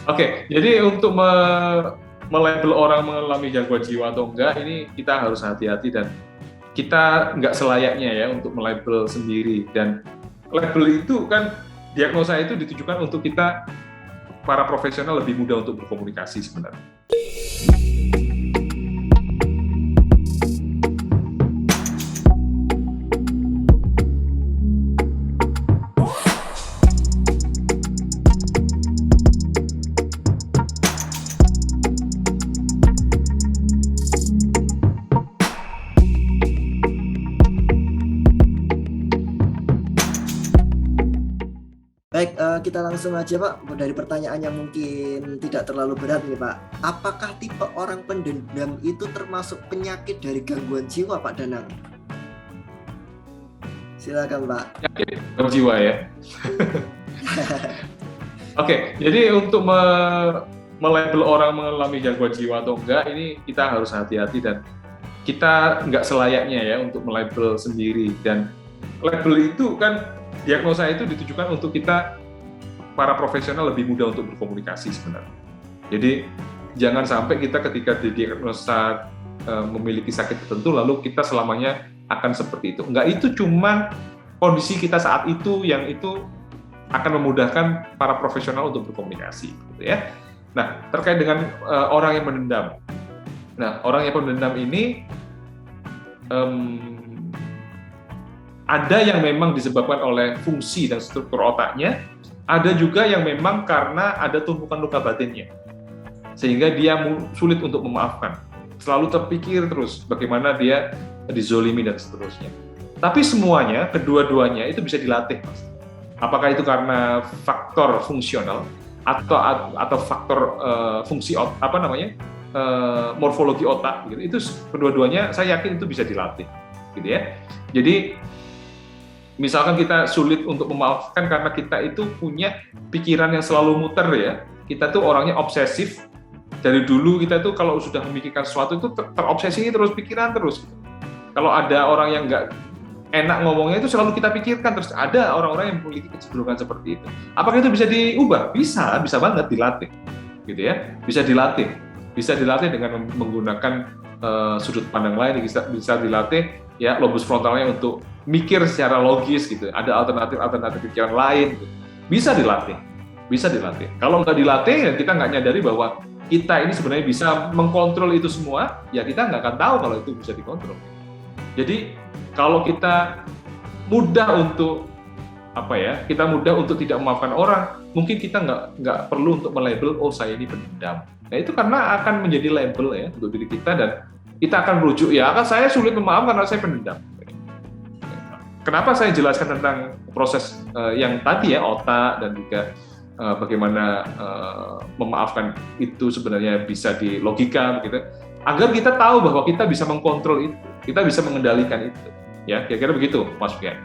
Oke, jadi untuk melabel orang mengalami gangguan jiwa atau enggak, ini kita harus hati-hati dan kita nggak selayaknya ya untuk melabel sendiri. Dan label itu kan, diagnosa itu ditujukan untuk kita, para profesional lebih mudah untuk berkomunikasi sebenarnya. Baik, kita langsung aja Pak, dari pertanyaan yang mungkin tidak terlalu berat nih Pak. Apakah tipe orang pendendam itu termasuk penyakit dari gangguan jiwa Pak Danang? Silakan Pak. Penyakit gangguan jiwa ya. Oke, jadi untuk melabel orang mengalami gangguan jiwa atau enggak, ini kita harus hati-hati dan kita nggak selayaknya ya untuk melabel sendiri. Dan label itu kan, diagnosa itu ditujukan untuk kita, para profesional lebih mudah untuk berkomunikasi sebenarnya. Jadi jangan sampai kita ketika didiagnosa memiliki sakit tertentu lalu kita selamanya akan seperti itu. Enggak, itu cuma kondisi kita saat itu yang itu akan memudahkan para profesional untuk berkomunikasi, gitu ya. Nah, terkait dengan orang yang mendendam. Nah, orang yang mendendam ini ada yang memang disebabkan oleh fungsi dan struktur otaknya, ada juga yang memang karena ada tumpukan luka batinnya, sehingga dia sulit untuk memaafkan, selalu terpikir terus bagaimana dia dizolimi dan seterusnya. Tapi semuanya, kedua-duanya itu bisa dilatih, Mas. Apakah itu karena faktor fungsional atau faktor fungsi morfologi otak, gitu. Itu kedua-duanya saya yakin itu bisa dilatih, gitu ya. Jadi misalkan kita sulit untuk memaafkan karena kita itu punya pikiran yang selalu muter ya. Kita tuh orangnya obsesif. Dari dulu kita tuh kalau sudah memikirkan sesuatu itu terobsesi terus, pikiran terus. Kalau ada orang yang nggak enak ngomongnya itu selalu kita pikirkan terus. Ada orang-orang yang memiliki kecenderungan seperti itu. Apakah itu bisa diubah? Bisa banget dilatih. Gitu ya. Bisa dilatih dengan menggunakan sudut pandang lain, bisa dilatih ya lobus frontalnya untuk mikir secara logis gitu. Ada alternatif pikiran lain gitu. Bisa dilatih. Kalau nggak dilatih ya kita nggak nyadari bahwa kita ini sebenarnya bisa mengkontrol itu semua, ya kita nggak akan tahu kalau itu bisa dikontrol. Jadi kalau kita mudah untuk tidak memaafkan orang, mungkin kita nggak perlu untuk melabel, oh saya ini pendendam. Nah itu karena akan menjadi label ya untuk diri kita dan kita akan merujuk, ya kan saya sulit memaafkan karena saya pendendam. Kenapa saya jelaskan tentang proses yang tadi ya, otak dan juga bagaimana memaafkan itu sebenarnya bisa di logika begitu, agar kita tahu bahwa kita bisa mengkontrol itu, kita bisa mengendalikan itu. Ya, kira-kira begitu, Mas Fian.